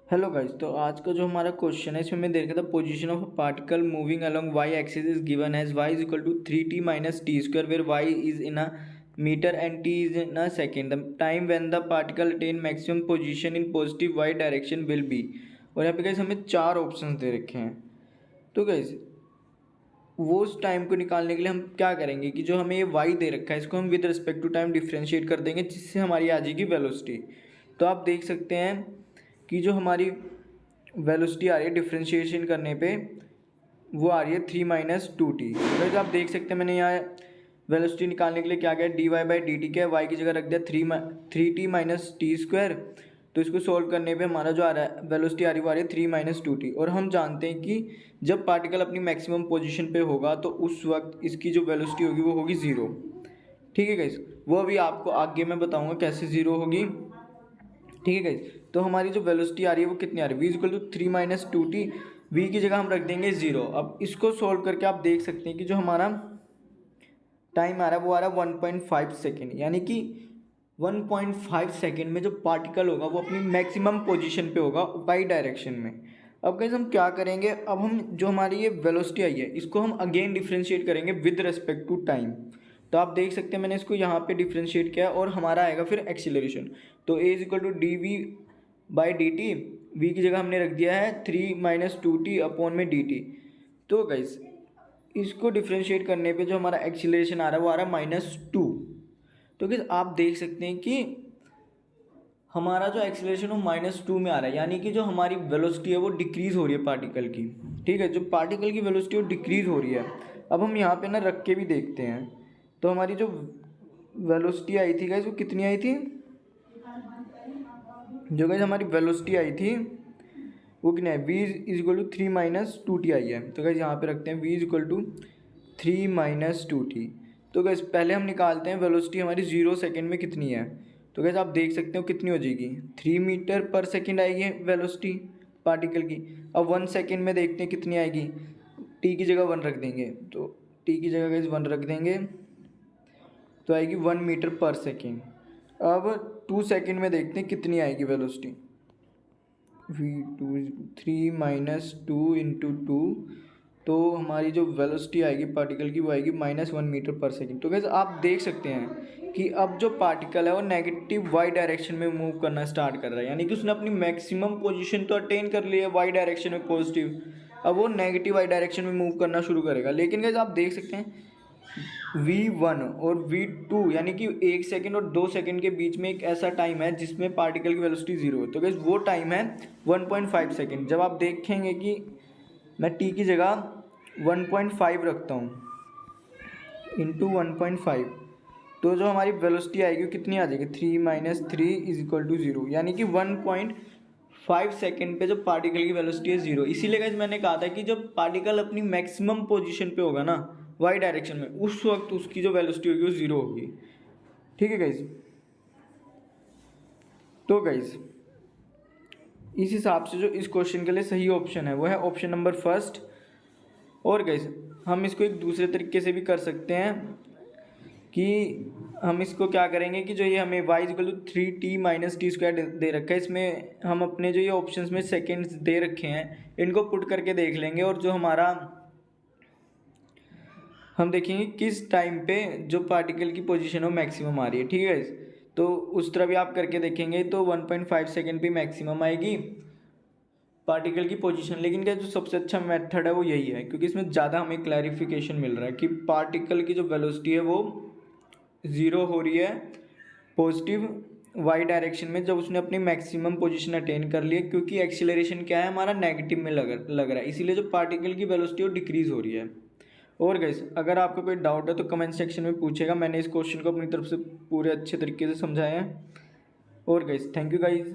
Hello guys, तो आज का जो हमारा क्वेश्चन है इसमें मैं देख रहा था position of particle moving along y axis is given as y is equal to 3t minus T square where y is in a metre and t is in a second. The time when the particle attain maximum position in positive y direction will be. और यहाँ पे guys हमें चार option दे रखे हैं। तो guys वो उस टाइम को निकालने के लिए हम क्या करेंगे कि जो हमें ये वाई दे रखा है इसको हम with respect to time differentiate कर देंगे, जिससे हमारी आ जाएगी वेलोसिटी। तो आप देख सकते हैं कि जो हमारी वेलोसिटी आ रही है डिफ्रेंशिएशन करने पे वो आ रही है 3 - 2t। तो आप देख सकते हैं मैंने यहाँ वेलोसिटी निकालने के लिए क्या किया, d y by D t क्या वाई की जगह रख दिया 3t माइनस टी स्क्वायर। तो इसको सोल्व करने पे हमारा जो आ रहा है वेलोसिटी आ रही है वो आ रही है 3 - 2t। और हम जानते हैं कि जब पार्टिकल अपनी मैक्सिमम पोजीशन पे होगा तो उस वक्त इसकी जो वेलोसिटी होगी वो होगी ज़ीरो। ठीक है गाइस, वो अभी आपको आगे मैं बताऊँगा कैसे ज़ीरो होगी। ठीक है गाइस, तो हमारी जो वेलोसिटी आ रही है वो कितनी आ रही है, v equal to 3 - 2t। v की जगह हम रख देंगे 0। अब इसको सोल्व करके आप देख सकते हैं कि जो हमारा टाइम आ रहा है वो आ रहा है 1.5 सेकेंड, यानी कि 1.5 सेकेंड में जो पार्टिकल होगा वो अपनी मैक्सिमम पोजीशन पे होगा वाई डायरेक्शन में। अब गाइस हम क्या करेंगे, अब हम जो हमारी ये वेलोसिटी आई है इसको हम अगेन डिफ्रेंशिएट करेंगे विद रिस्पेक्ट टू टाइम। तो आप देख सकते हैं मैंने इसको यहाँ पे डिफ्रेंशिएट किया और हमारा आएगा फिर एक्सीलरेशन। तो A is equal to D V by D T. V की जगह हमने रख दिया है 3 - 2t अपॉन में डी टी। तो गाइस इसको डिफ्रेंशिएट करने पे जो हमारा एक्सीलरेशन आ रहा है वो आ रहा है -2। तो गाइस आप देख सकते हैं कि हमारा जो एक्सीलरेशन वो -2 में आ रहा है, यानी कि जो हमारी वेलोसिटी है वो डिक्रीज़ हो रही है पार्टिकल की। ठीक है, जो पार्टिकल की वेलोसिटी वो डिक्रीज़ हो रही है। अब हम यहाँ पे ना रख के भी देखते हैं। तो हमारी जो वेलोसिटी आई थी गाइस वो कितनी आई थी, जो गाइस हमारी वेलोसिटी आई थी वो कितना है, v is equal to 3 - 2t आई है। तो गाइस यहाँ पे रखते हैं v is equal to 3 - 2t। तो गाइस पहले हम निकालते हैं वेलोसिटी हमारी 0 सेकेंड में कितनी है। तो गाइस आप देख सकते हो कितनी हो जाएगी, 3 मीटर पर सेकेंड आएगी वेलोसिटी पार्टिकल की। अब 1 सेकेंड में देखते हैं कितनी आएगी, t की जगह 1 रख देंगे। तो t की जगह गाइस 1 रख देंगे तो आएगी 1 मीटर पर सेकेंड। अब 2 सेकेंड में देखते हैं कितनी आएगी वेलोसिटी, v2 3 - 2 इंटू 2। तो हमारी जो वेलोसिटी आएगी पार्टिकल की वो आएगी -1 मीटर पर सेकेंड। तो वैसे आप देख सकते हैं कि अब जो पार्टिकल है वो नेगेटिव वाई डायरेक्शन में मूव करना स्टार्ट कर रहा है, यानी कि उसने अपनी मैक्सिमम पोजीशन तो अटेन कर ली है वाई डायरेक्शन में पॉजिटिव। अब वो नेगेटिव वाई डायरेक्शन में मूव करना शुरू करेगा। लेकिन गाइस आप देख सकते हैं v1 और v2 यानी कि 1 सेकेंड और 2 सेकेंड के बीच में एक ऐसा टाइम है जिसमें पार्टिकल की वेलोसिटी 0 है। तो गाइस वो टाइम है 1.5 सेकेंड। जब आप देखेंगे कि मैं t की जगह 1.5 रखता हूँ इंटू 1.5, तो जो हमारी वेलोसिटी आएगी वो कितनी आ जाएगी, 3 - 3 इज इक्वल टू 0, यानी कि 1.5 सेकेंड पे जो पार्टिकल की वेलोसिटी है 0। इसीलिए गाइस मैंने कहा था कि जब पार्टिकल अपनी मैक्सिमम पोजीशन पे होगा ना वाई डायरेक्शन में, उस वक्त उसकी जो वेलोसिटी होगी वो 0 होगी। ठीक है गाइस, तो गाइस इस हिसाब से जो इस क्वेश्चन के लिए सही ऑप्शन है वो है ऑप्शन नंबर फर्स्ट। और गाइस हम इसको एक दूसरे तरीके से भी कर सकते हैं कि हम इसको क्या करेंगे कि जो ये हमें y equal to 3t minus T square दे रखा है, इसमें हम अपने जो ये ऑप्शंस में सेकेंड्स दे रखे हैं इनको पुट करके देख लेंगे। और जो हमारा हम देखेंगे किस टाइम पे जो पार्टिकल की पोजीशन हो मैक्सिमम आ रही है। ठीक है, तो उस तरह भी आप करके देखेंगे तो 1.5 सेकेंड पे मैक्सिमम आएगी पार्टिकल की पोजीशन। लेकिन क्या जो सबसे अच्छा मेथड है वो यही है, क्योंकि इसमें ज़्यादा हमें क्लैरिफिकेशन मिल रहा है कि पार्टिकल की जो वेलोसिटी है वो 0 हो रही है पॉजिटिव वाई डायरेक्शन में जब उसने अपनी मैक्सिमम पोजीशन अटेन कर ली है, क्योंकि एक्सीलरेशन क्या है हमारा नेगेटिव में लग रहा है, इसीलिए जो पार्टिकल की वेलोसिटी वो डिक्रीज़ हो रही है। और गाइस अगर आपको कोई डाउट है तो कमेंट सेक्शन में पूछेगा, मैंने इस क्वेश्चन को अपनी तरफ से पूरे अच्छे तरीके से समझाया है। और गाइस थैंक यू गाइस।